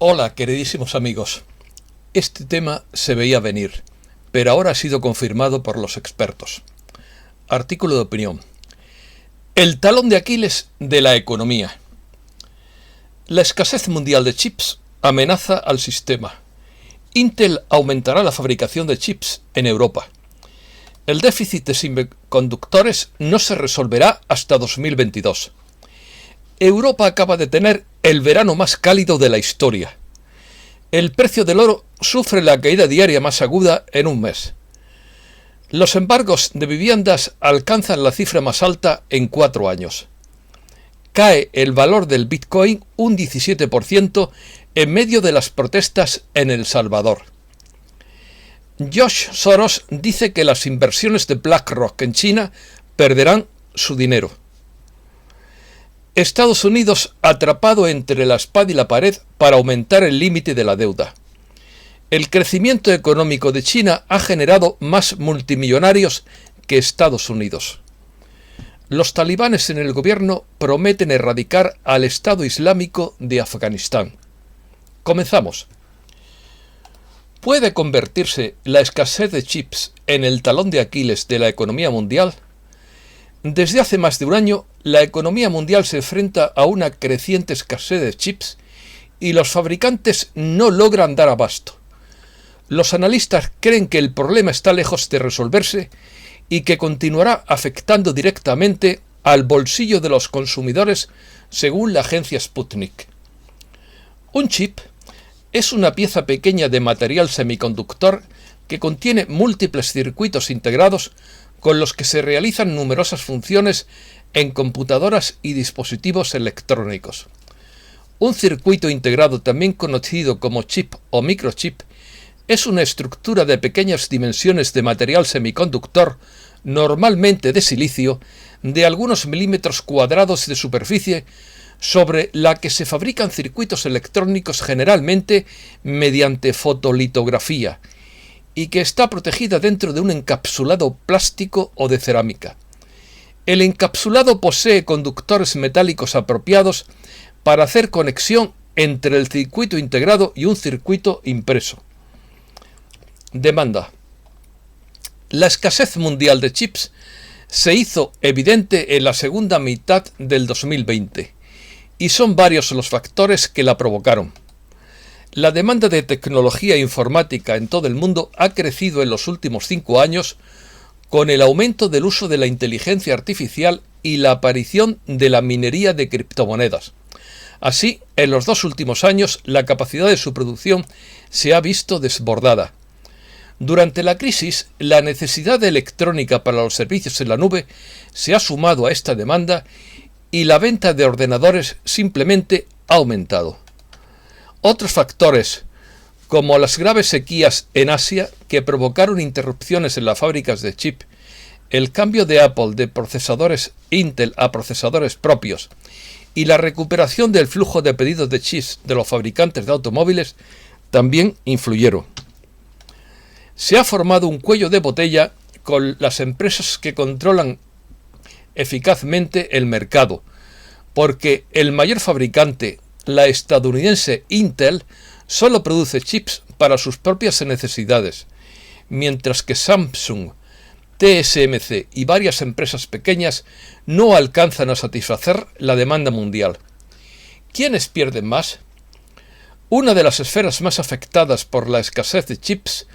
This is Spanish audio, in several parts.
Hola, queridísimos amigos. Este tema se veía venir, pero ahora ha sido confirmado por los expertos. Artículo de opinión. El talón de Aquiles de la economía. La escasez mundial de chips amenaza al sistema. Intel aumentará la fabricación de chips en Europa. El déficit de semiconductores no se resolverá hasta 2022. Europa acaba de tener el verano más cálido de la historia. El precio del oro sufre la caída diaria más aguda en un mes. Los embargos de viviendas alcanzan la cifra más alta en 4 años. Cae el valor del Bitcoin un 17% en medio de las protestas en El Salvador. George Soros dice que las inversiones de BlackRock en China perderán su dinero. Estados Unidos atrapado entre la espada y la pared para aumentar el límite de la deuda. El crecimiento económico de China ha generado más multimillonarios que Estados Unidos. Los talibanes en el gobierno prometen erradicar al Estado Islámico de Afganistán. Comenzamos. ¿Puede convertirse la escasez de chips en el talón de Aquiles de la economía mundial? Desde hace más de un año, la economía mundial se enfrenta a una creciente escasez de chips y los fabricantes no logran dar abasto. Los analistas creen que el problema está lejos de resolverse y que continuará afectando directamente al bolsillo de los consumidores, según la agencia Sputnik. Un chip es una pieza pequeña de material semiconductor que contiene múltiples circuitos integrados con los que se realizan numerosas funciones en computadoras y dispositivos electrónicos. Un circuito integrado, también conocido como chip o microchip, es una estructura de pequeñas dimensiones de material semiconductor, normalmente de silicio, de algunos milímetros cuadrados de superficie, sobre la que se fabrican circuitos electrónicos generalmente mediante fotolitografía, y que está protegida dentro de un encapsulado plástico o de cerámica. El encapsulado posee conductores metálicos apropiados para hacer conexión entre el circuito integrado y un circuito impreso. Demanda. La escasez mundial de chips se hizo evidente en la segunda mitad del 2020, y son varios los factores que la provocaron. La demanda de tecnología informática en todo el mundo ha crecido en los últimos 5 años con el aumento del uso de la inteligencia artificial y la aparición de la minería de criptomonedas. Así, en los 2 últimos años, la capacidad de su producción se ha visto desbordada. Durante la crisis, la necesidad de electrónica para los servicios en la nube se ha sumado a esta demanda y la venta de ordenadores simplemente ha aumentado. Otros factores, como las graves sequías en Asia que provocaron interrupciones en las fábricas de chip, el cambio de Apple de procesadores Intel a procesadores propios y la recuperación del flujo de pedidos de chips de los fabricantes de automóviles también influyeron. Se ha formado un cuello de botella con las empresas que controlan eficazmente el mercado, porque el mayor fabricante, la estadounidense Intel, solo produce chips para sus propias necesidades, mientras que Samsung, TSMC y varias empresas pequeñas no alcanzan a satisfacer la demanda mundial. ¿Quiénes pierden más? Una de las esferas más afectadas por la escasez de chips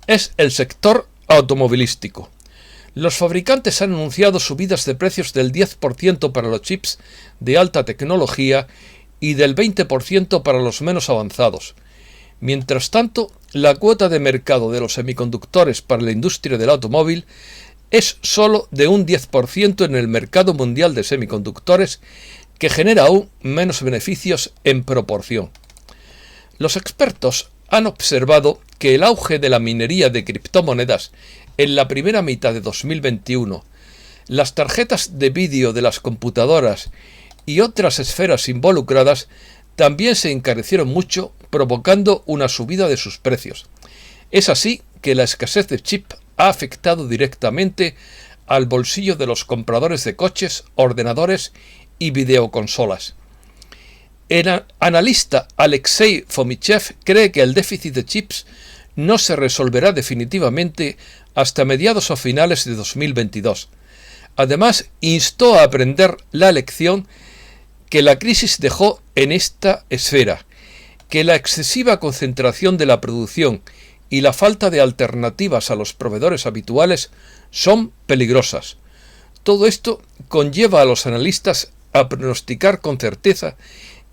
es el sector automovilístico. Los fabricantes han anunciado subidas de precios del 10% para los chips de alta tecnología y del 20% para los menos avanzados. Mientras tanto, la cuota de mercado de los semiconductores para la industria del automóvil es solo de un 10% en el mercado mundial de semiconductores, que genera aún menos beneficios en proporción. Los expertos han observado que el auge de la minería de criptomonedas en la primera mitad de 2021, las tarjetas de vídeo de las computadoras y otras esferas involucradas también se encarecieron mucho, provocando una subida de sus precios. Es así que la escasez de chip ha afectado directamente al bolsillo de los compradores de coches, ordenadores y videoconsolas. El analista Alexei Fomichev cree que el déficit de chips no se resolverá definitivamente hasta mediados o finales de 2022. Además, instó a aprender la lección que la crisis dejó en esta esfera, que la excesiva concentración de la producción y la falta de alternativas a los proveedores habituales son peligrosas. Todo esto conlleva a los analistas a pronosticar con certeza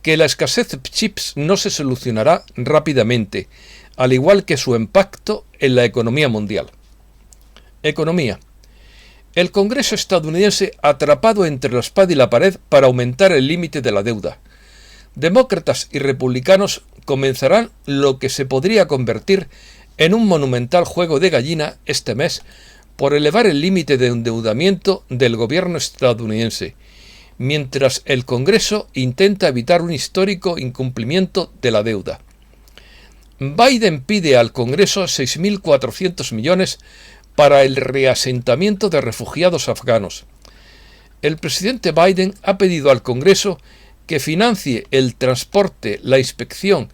que la escasez de chips no se solucionará rápidamente, al igual que su impacto en la economía mundial. Economía. El Congreso estadounidense atrapado entre la espada y la pared para aumentar el límite de la deuda. Demócratas y republicanos comenzarán lo que se podría convertir en un monumental juego de gallina este mes por elevar el límite de endeudamiento del gobierno estadounidense, mientras el Congreso intenta evitar un histórico incumplimiento de la deuda. Biden pide al Congreso 6.400 millones para el reasentamiento de refugiados afganos. El presidente Biden ha pedido al Congreso que financie el transporte, la inspección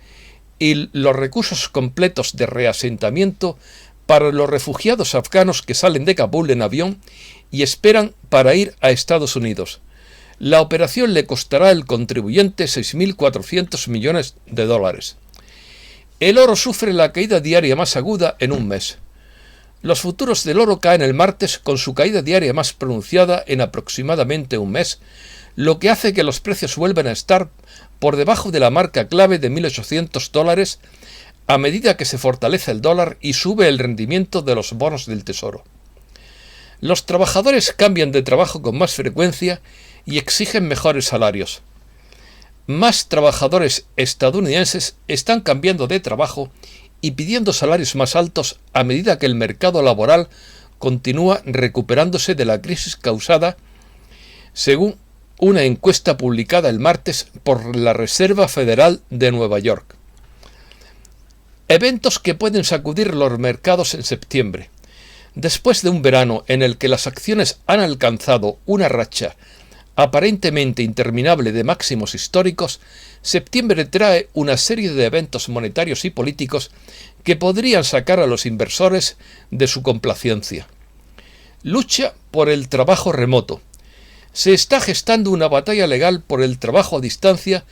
y los recursos completos de reasentamiento para los refugiados afganos que salen de Kabul en avión y esperan para ir a Estados Unidos. La operación le costará al contribuyente 6.400 millones de dólares. El oro sufre la caída diaria más aguda en un mes. Los futuros del oro caen el martes con su caída diaria más pronunciada en aproximadamente un mes, lo que hace que los precios vuelvan a estar por debajo de la marca clave de $1.800 a medida que se fortalece el dólar y sube el rendimiento de los bonos del Tesoro. Los trabajadores cambian de trabajo con más frecuencia y exigen mejores salarios. Más trabajadores estadounidenses están cambiando de trabajo y pidiendo salarios más altos a medida que el mercado laboral continúa recuperándose de la crisis causada, según una encuesta publicada el martes por la Reserva Federal de Nueva York. Eventos que pueden sacudir los mercados en septiembre. Después de un verano en el que las acciones han alcanzado una racha aparentemente interminable de máximos históricos, septiembre trae una serie de eventos monetarios y políticos que podrían sacar a los inversores de su complacencia. Lucha por el trabajo remoto. Se está gestando una batalla legal por el trabajo a distancia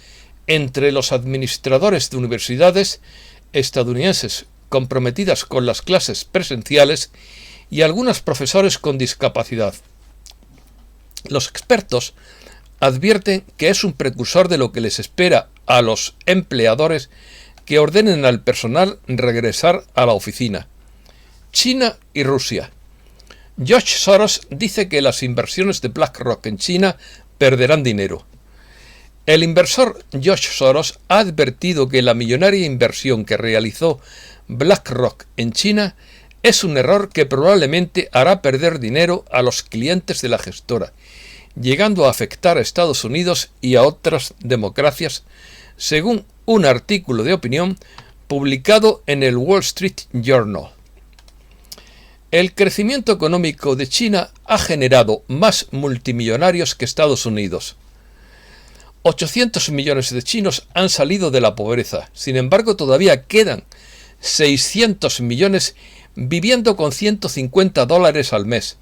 entre los administradores de universidades estadounidenses comprometidas con las clases presenciales y algunos profesores con discapacidad. Los expertos advierten que es un precursor de lo que les espera a los empleadores que ordenen al personal regresar a la oficina. China y Rusia. George Soros dice que las inversiones de BlackRock en China perderán dinero. El inversor George Soros ha advertido que la millonaria inversión que realizó BlackRock en China es un error que probablemente hará perder dinero a los clientes de la gestora, llegando a afectar a Estados Unidos y a otras democracias, según un artículo de opinión publicado en el Wall Street Journal. El crecimiento económico de China ha generado más multimillonarios que Estados Unidos. 800 millones de chinos han salido de la pobreza. Sin embargo, todavía quedan 600 millones viviendo con $150 al mes.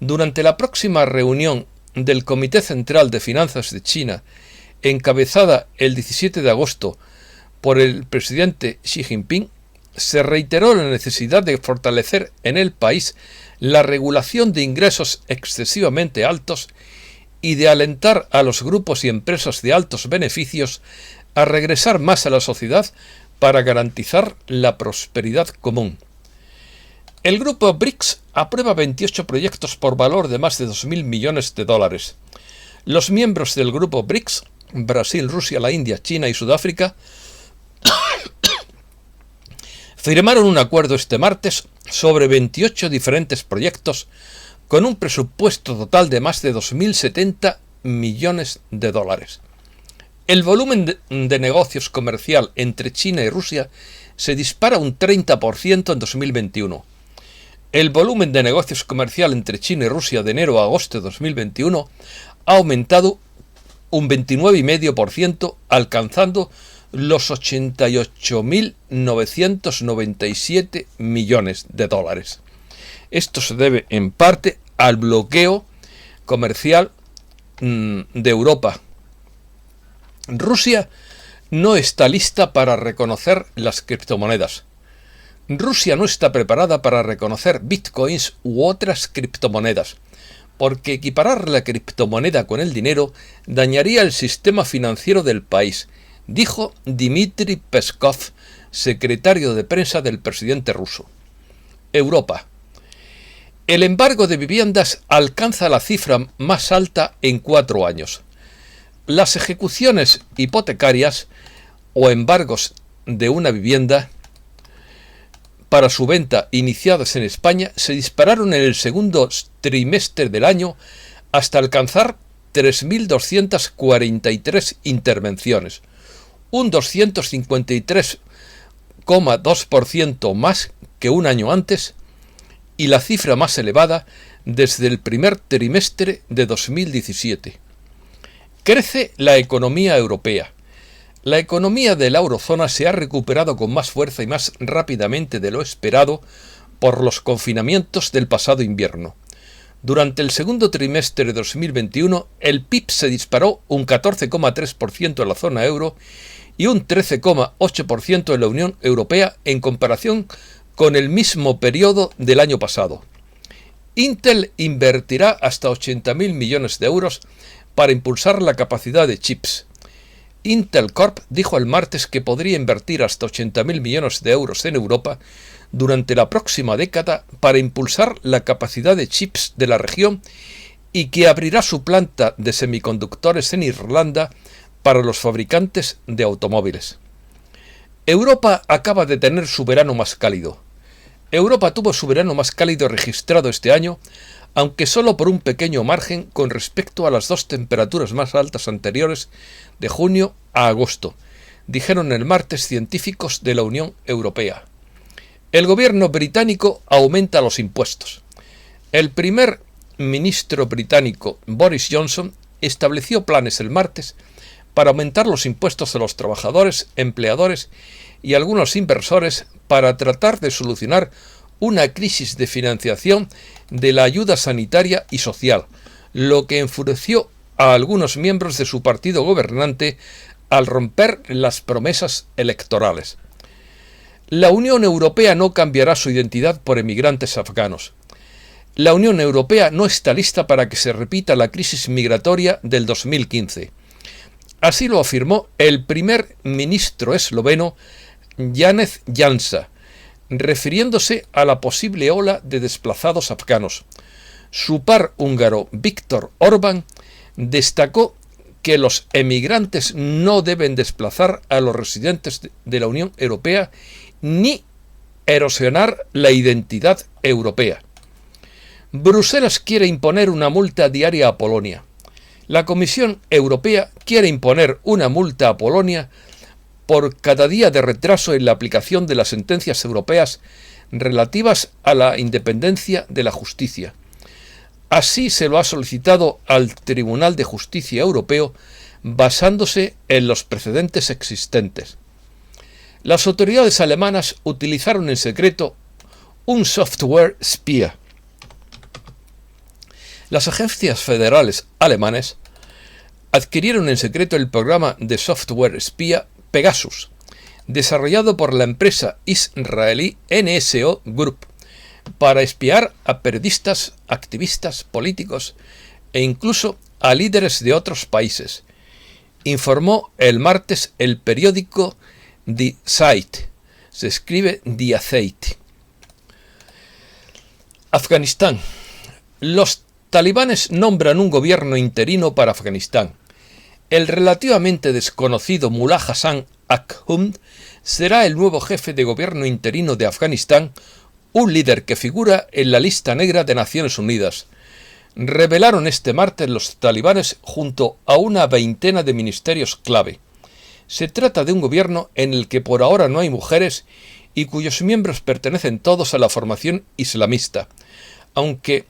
Durante la próxima reunión del Comité Central de Finanzas de China, encabezada el 17 de agosto por el presidente Xi Jinping, se reiteró la necesidad de fortalecer en el país la regulación de ingresos excesivamente altos y de alentar a los grupos y empresas de altos beneficios a regresar más a la sociedad para garantizar la prosperidad común. El grupo BRICS aprueba 28 proyectos por valor de más de 2.000 millones de dólares. Los miembros del grupo BRICS, Brasil, Rusia, la India, China y Sudáfrica, firmaron un acuerdo este martes sobre 28 diferentes proyectos con un presupuesto total de más de 2.070 millones de dólares. El volumen de negocios comercial entre China y Rusia se dispara un 30% en 2021. El volumen de negocios comercial entre China y Rusia de enero a agosto de 2021 ha aumentado un 29,5%, alcanzando los 88.997 millones de dólares. Esto se debe en parte al bloqueo comercial de Europa. Rusia no está lista para reconocer las criptomonedas. Rusia no está preparada para reconocer bitcoins u otras criptomonedas, porque equiparar la criptomoneda con el dinero dañaría el sistema financiero del país, dijo Dmitry Peskov, secretario de prensa del presidente ruso. Europa. El embargo de viviendas alcanza la cifra más alta en 4 años. Las ejecuciones hipotecarias o embargos de una vivienda para su venta iniciadas en España se dispararon en el segundo trimestre del año hasta alcanzar 3.243 intervenciones, un 253,2% más que un año antes y la cifra más elevada desde el primer trimestre de 2017. Crece la economía europea. La economía de la eurozona se ha recuperado con más fuerza y más rápidamente de lo esperado por los confinamientos del pasado invierno. Durante el segundo trimestre de 2021, el PIB se disparó un 14,3% en la zona euro y un 13,8% en la Unión Europea en comparación con el mismo periodo del año pasado. Intel invertirá hasta 80.000 millones de euros para impulsar la capacidad de chips. Intel Corp dijo el martes que podría invertir hasta 80.000 millones de euros en Europa durante la próxima década para impulsar la capacidad de chips de la región y que abrirá su planta de semiconductores en Irlanda para los fabricantes de automóviles. Europa acaba de tener su verano más cálido. Europa tuvo su verano más cálido registrado este año, aunque solo por un pequeño margen con respecto a las 2 temperaturas más altas anteriores de junio a agosto, dijeron el martes científicos de la Unión Europea. El gobierno británico aumenta los impuestos. El primer ministro británico Boris Johnson estableció planes el martes para aumentar los impuestos a los trabajadores, empleadores y algunos inversores para tratar de solucionar una crisis de financiación de la ayuda sanitaria y social, lo que enfureció a algunos miembros de su partido gobernante al romper las promesas electorales. La Unión Europea no cambiará su identidad por emigrantes afganos. La Unión Europea no está lista para que se repita la crisis migratoria del 2015. Así lo afirmó el primer ministro esloveno Janez Janša, refiriéndose a la posible ola de desplazados afganos. Su par húngaro Viktor Orbán destacó que los emigrantes no deben desplazar a los residentes de la Unión Europea ni erosionar la identidad europea. Bruselas quiere imponer una multa diaria a Polonia. La Comisión Europea quiere imponer una multa a Polonia por cada día de retraso en la aplicación de las sentencias europeas relativas a la independencia de la justicia. Así se lo ha solicitado al Tribunal de Justicia Europeo basándose en los precedentes existentes. Las autoridades alemanas utilizaron en secreto un software espía. Las agencias federales alemanes adquirieron en secreto el programa de software espía Pegasus, desarrollado por la empresa israelí NSO Group, para espiar a periodistas, activistas, políticos e incluso a líderes de otros países, informó el martes el periódico Die Zeit, se escribe Die Zeit. Afganistán. Los talibanes nombran un gobierno interino para Afganistán. El relativamente desconocido Mullah Hassan Akhund será el nuevo jefe de gobierno interino de Afganistán, un líder que figura en la lista negra de Naciones Unidas. Revelaron este martes los talibanes junto a una veintena de ministerios clave. Se trata de un gobierno en el que por ahora no hay mujeres y cuyos miembros pertenecen todos a la formación islamista, aunque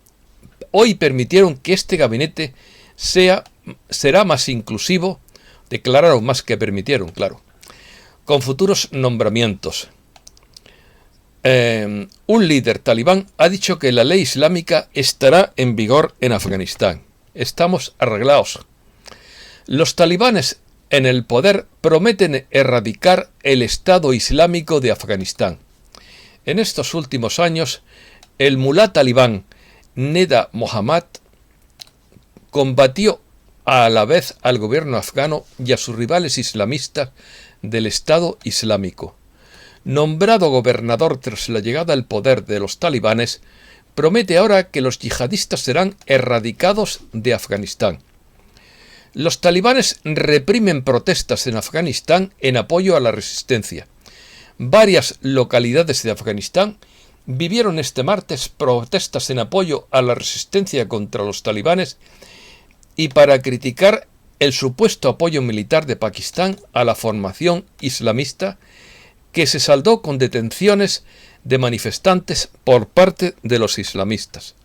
hoy permitieron que este gabinete será más inclusivo, declararon más que permitieron, claro, con futuros nombramientos. Un líder talibán ha dicho que la ley islámica estará en vigor en Afganistán. Estamos arreglados. Los talibanes en el poder prometen erradicar el Estado Islámico de Afganistán. En estos últimos años, el mulá talibán Neda Mohammad combatió a la vez al gobierno afgano y a sus rivales islamistas del Estado Islámico. Nombrado gobernador tras la llegada al poder de los talibanes, promete ahora que los yihadistas serán erradicados de Afganistán. Los talibanes reprimen protestas en Afganistán en apoyo a la resistencia. Varias localidades de Afganistán vivieron este martes protestas en apoyo a la resistencia contra los talibanes y para criticar el supuesto apoyo militar de Pakistán a la formación islamista, que se saldó con detenciones de manifestantes por parte de los islamistas.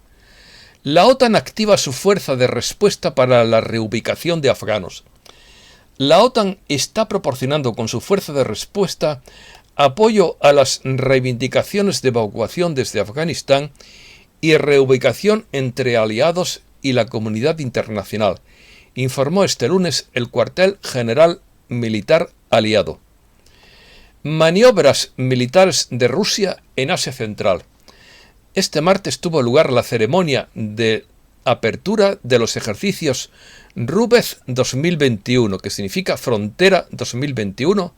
La OTAN activa su fuerza de respuesta para la reubicación de afganos. La OTAN está proporcionando con su fuerza de respuesta apoyo a las reivindicaciones de evacuación desde Afganistán y reubicación entre aliados y la comunidad internacional, informó este lunes el cuartel general militar aliado. Maniobras militares de Rusia en Asia Central. Este martes tuvo lugar la ceremonia de apertura de los ejercicios Rubez 2021, que significa Frontera 2021,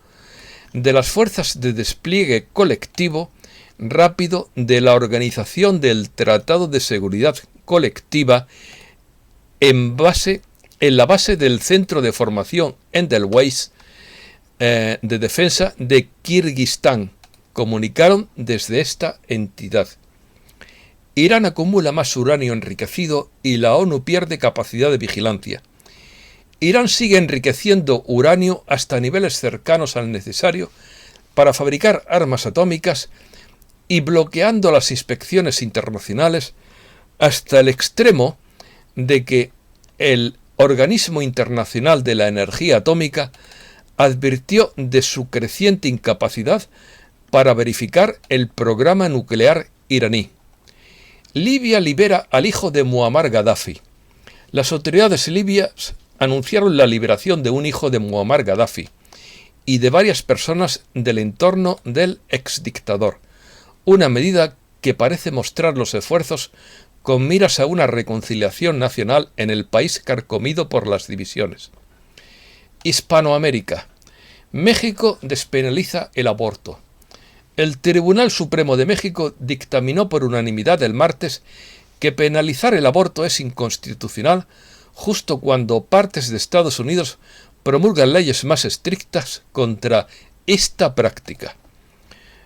de las fuerzas de despliegue colectivo rápido de la Organización del Tratado de Seguridad Colectiva en la base del Centro de Formación Edelweiss de Defensa de Kirguistán, comunicaron desde esta entidad. Irán acumula más uranio enriquecido y la ONU pierde capacidad de vigilancia. Irán sigue enriqueciendo uranio hasta niveles cercanos al necesario para fabricar armas atómicas y bloqueando las inspecciones internacionales hasta el extremo de que el Organismo Internacional de la Energía Atómica advirtió de su creciente incapacidad para verificar el programa nuclear iraní. Libia libera al hijo de Muammar Gaddafi. Las autoridades libias anunciaron la liberación de un hijo de Muammar Gaddafi y de varias personas del entorno del exdictador, una medida que parece mostrar los esfuerzos con miras a una reconciliación nacional en el país carcomido por las divisiones. Hispanoamérica. México despenaliza el aborto. El Tribunal Supremo de México dictaminó por unanimidad el martes que penalizar el aborto es inconstitucional justo cuando partes de Estados Unidos promulgan leyes más estrictas contra esta práctica.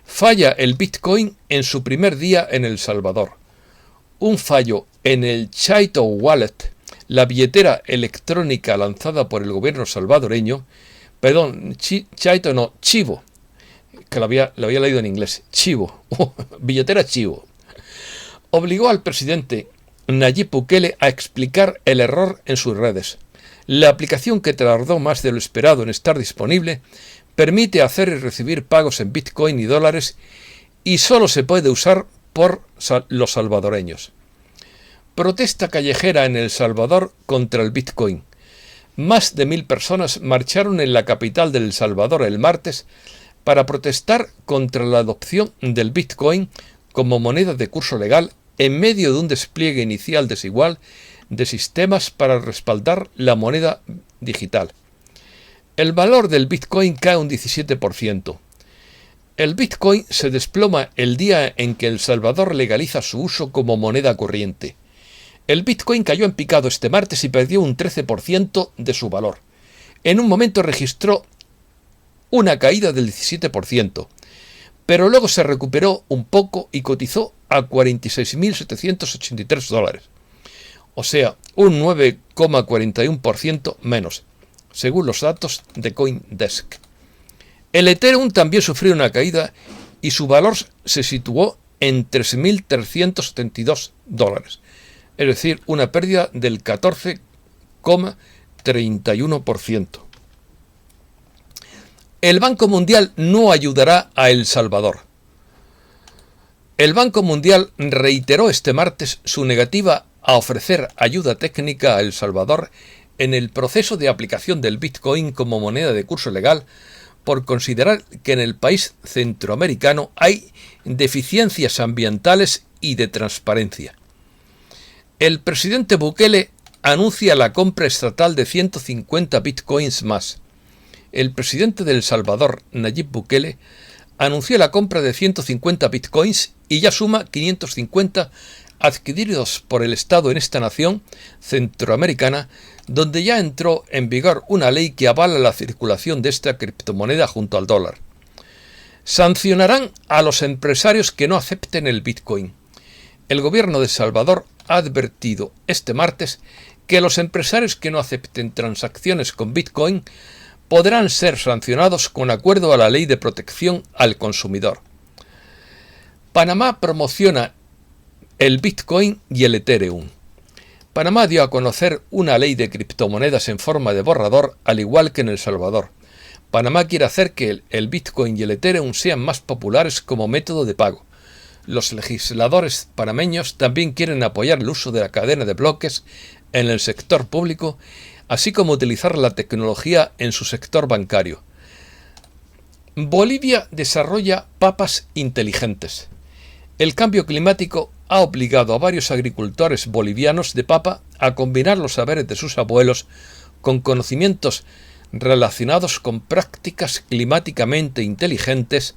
Falla el Bitcoin en su primer día en El Salvador. Un fallo en el Chaito Wallet, la billetera electrónica lanzada por el gobierno salvadoreño, Chivo, que lo había leído en inglés, Chivo, billetera Chivo, obligó al presidente Nayib Bukele a explicar el error en sus redes. La aplicación, que tardó más de lo esperado en estar disponible, permite hacer y recibir pagos en Bitcoin y dólares y solo se puede usar por los salvadoreños. Protesta callejera en El Salvador contra el Bitcoin. Más de 1.000 personas marcharon en la capital de El Salvador el martes para protestar contra la adopción del Bitcoin como moneda de curso legal en medio de un despliegue inicial desigual de sistemas para respaldar la moneda digital. El valor del Bitcoin cae un 17%. El Bitcoin se desploma el día en que El Salvador legaliza su uso como moneda corriente. El Bitcoin cayó en picado este martes y perdió un 13% de su valor. En un momento registró una caída del 17%, pero luego se recuperó un poco y cotizó a $46.783, o sea, un 9,41% menos, según los datos de CoinDesk. El Ethereum también sufrió una caída y su valor se situó en $3.372, es decir, una pérdida del 14,4%. 0,31%. El Banco Mundial no ayudará a El Salvador. El Banco Mundial reiteró este martes su negativa a ofrecer ayuda técnica a El Salvador en el proceso de aplicación del Bitcoin como moneda de curso legal, por considerar que en el país centroamericano hay deficiencias ambientales y de transparencia. El presidente Bukele anuncia la compra estatal de 150 bitcoins más. El presidente de El Salvador, Nayib Bukele, anunció la compra de 150 bitcoins y ya suma 550 adquiridos por el Estado en esta nación centroamericana, donde ya entró en vigor una ley que avala la circulación de esta criptomoneda junto al dólar. Sancionarán a los empresarios que no acepten el Bitcoin. El gobierno de El Salvador ha advertido este martes que los empresarios que no acepten transacciones con Bitcoin podrán ser sancionados con acuerdo a la Ley de Protección al Consumidor. Panamá promociona el Bitcoin y el Ethereum. Panamá dio a conocer una ley de criptomonedas en forma de borrador, al igual que en El Salvador. Panamá quiere hacer que el Bitcoin y el Ethereum sean más populares como método de pago. Los legisladores panameños también quieren apoyar el uso de la cadena de bloques en el sector público, así como utilizar la tecnología en su sector bancario. Bolivia desarrolla papas inteligentes. El cambio climático ha obligado a varios agricultores bolivianos de papa a combinar los saberes de sus abuelos con conocimientos relacionados con prácticas climáticamente inteligentes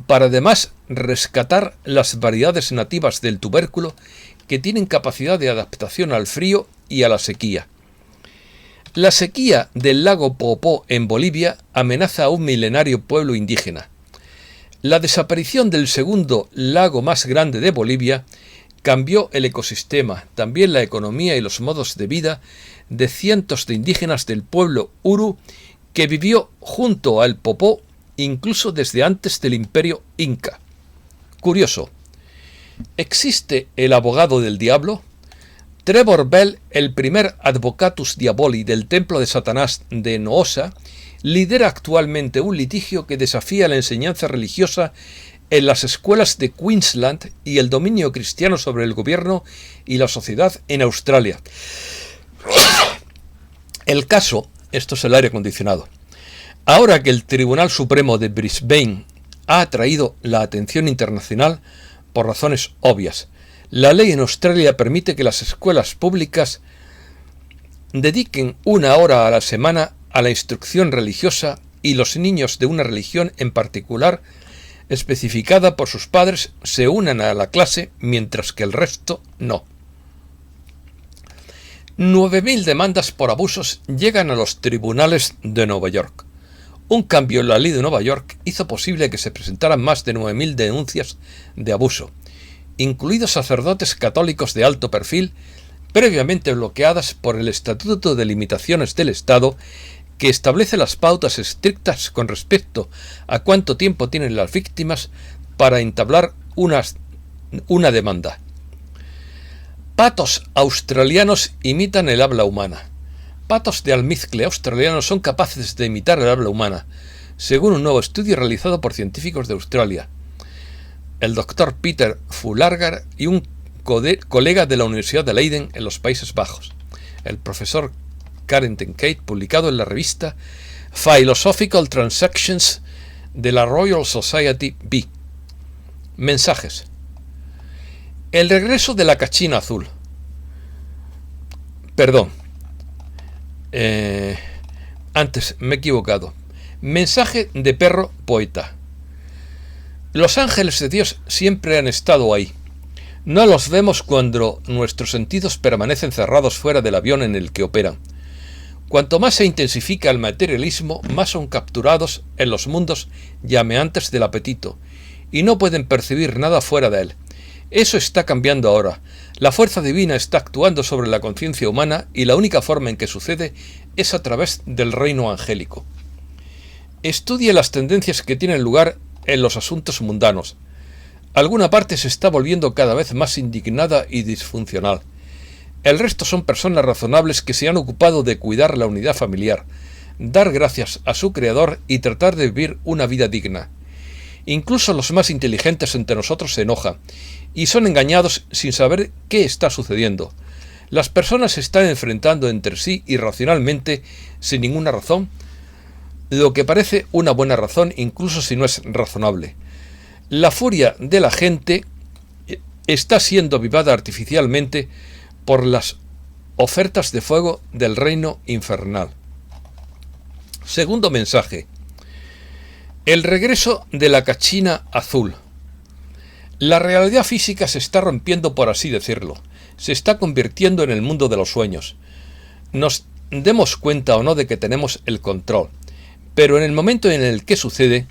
para además rescatar las variedades nativas del tubérculo que tienen capacidad de adaptación al frío y a la sequía. La sequía del lago Poopó en Bolivia amenaza a un milenario pueblo indígena. La desaparición del segundo lago más grande de Bolivia cambió el ecosistema, también la economía y los modos de vida de cientos de indígenas del pueblo Uru que vivió junto al Popó incluso desde antes del imperio Inca. Curioso, ¿existe el abogado del diablo? Trevor Bell, el primer advocatus diaboli del templo de Satanás de Noosa, lidera actualmente un litigio que desafía la enseñanza religiosa en las escuelas de Queensland y el dominio cristiano sobre el gobierno y la sociedad en Australia. El caso, esto es el aire acondicionado. Ahora que el Tribunal Supremo de Brisbane ha atraído la atención internacional por razones obvias, la ley en Australia permite que las escuelas públicas dediquen 1 hora a la semana a la instrucción religiosa y los niños de una religión en particular, especificada por sus padres, se unan a la clase mientras que el resto no. 9.000 demandas por abusos llegan a los tribunales de Nueva York. Un cambio en la ley de Nueva York hizo posible que se presentaran más de 9.000 denuncias de abuso, incluidos sacerdotes católicos de alto perfil, previamente bloqueadas por el Estatuto de Limitaciones del Estado, que establece las pautas estrictas con respecto a cuánto tiempo tienen las víctimas para entablar una demanda. Patos australianos imitan el habla humana. Patos de almizcle australianos son capaces de imitar el habla humana, según un nuevo estudio realizado por científicos de Australia. El doctor Peter Fulargar y un colega de la Universidad de Leiden en los Países Bajos. El profesor Karen Tenkate, publicado en la revista Philosophical Transactions de la Royal Society B. Mensajes. El regreso de la cachina azul. Perdón. Antes me he equivocado. Mensaje de perro poeta. Los ángeles de Dios siempre han estado ahí. No los vemos cuando nuestros sentidos permanecen cerrados fuera del avión en el que operan. Cuanto más se intensifica el materialismo, más son capturados en los mundos llameantes del apetito, y no pueden percibir nada fuera de él. Eso está cambiando ahora. La fuerza divina está actuando sobre la conciencia humana y la única forma en que sucede es a través del reino angélico. Estudie las tendencias que tienen lugar en los asuntos mundanos. Alguna parte se está volviendo cada vez más indignada y disfuncional. El resto son personas razonables que se han ocupado de cuidar la unidad familiar, dar gracias a su creador y tratar de vivir una vida digna. Incluso los más inteligentes entre nosotros se enojan y son engañados sin saber qué está sucediendo. Las personas se están enfrentando entre sí irracionalmente sin ninguna razón, lo que parece una buena razón incluso si no es razonable. La furia de la gente está siendo avivada artificialmente por las ofertas de fuego del reino infernal. Segundo mensaje. El regreso de la cachina azul. La realidad física se está rompiendo, por así decirlo. Se está convirtiendo en el mundo de los sueños. Nos demos cuenta o no de que tenemos el control. Pero en el momento en el que sucede,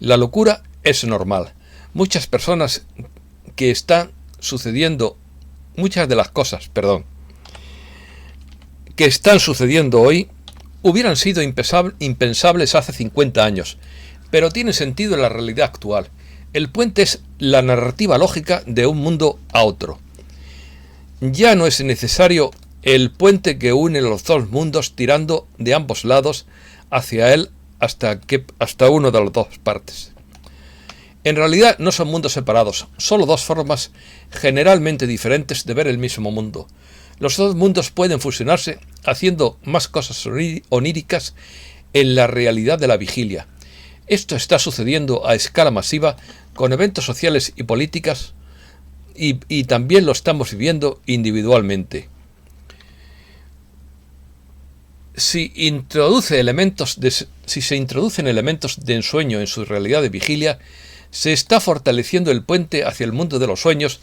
la locura es normal. Muchas de las cosas que están sucediendo hoy hubieran sido impensables hace 50 años, pero tienen sentido en la realidad actual. El puente es la narrativa lógica de un mundo a otro. Ya no es necesario el puente que une los dos mundos tirando de ambos lados hacia él hasta uno de las dos partes. En realidad no son mundos separados, solo dos formas generalmente diferentes de ver el mismo mundo. Los dos mundos pueden fusionarse haciendo más cosas oníricas en la realidad de la vigilia. Esto está sucediendo a escala masiva con eventos sociales y políticas y también lo estamos viviendo individualmente. Si se introducen elementos de ensueño en su realidad de vigilia, se está fortaleciendo el puente hacia el mundo de los sueños,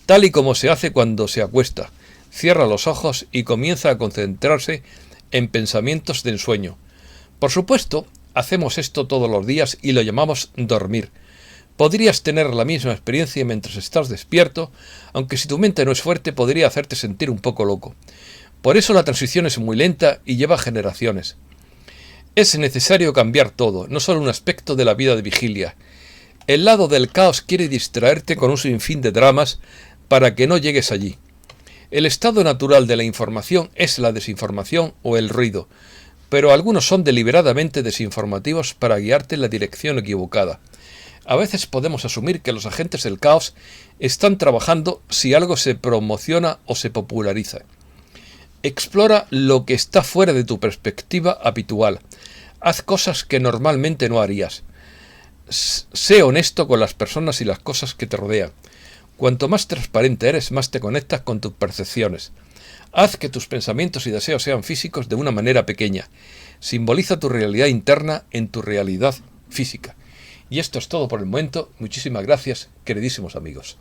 tal y como se hace cuando se acuesta, cierra los ojos y comienza a concentrarse en pensamientos de ensueño. Por supuesto, hacemos esto todos los días y lo llamamos dormir. Podrías tener la misma experiencia mientras estás despierto, aunque si tu mente no es fuerte podría hacerte sentir un poco loco. Por eso la transición es muy lenta y lleva generaciones. Es necesario cambiar todo, no solo un aspecto de la vida de vigilia. El lado del caos quiere distraerte con un sinfín de dramas para que no llegues allí. El estado natural de la información es la desinformación o el ruido, pero algunos son deliberadamente desinformativos para guiarte en la dirección equivocada. A veces podemos asumir que los agentes del caos están trabajando si algo se promociona o se populariza. Explora lo que está fuera de tu perspectiva habitual. Haz cosas que normalmente no harías. Sé honesto con las personas y las cosas que te rodean. Cuanto más transparente eres, más te conectas con tus percepciones. Haz que tus pensamientos y deseos sean físicos de una manera pequeña. Simboliza tu realidad interna en tu realidad física. Y esto es todo por el momento. Muchísimas gracias, queridísimos amigos.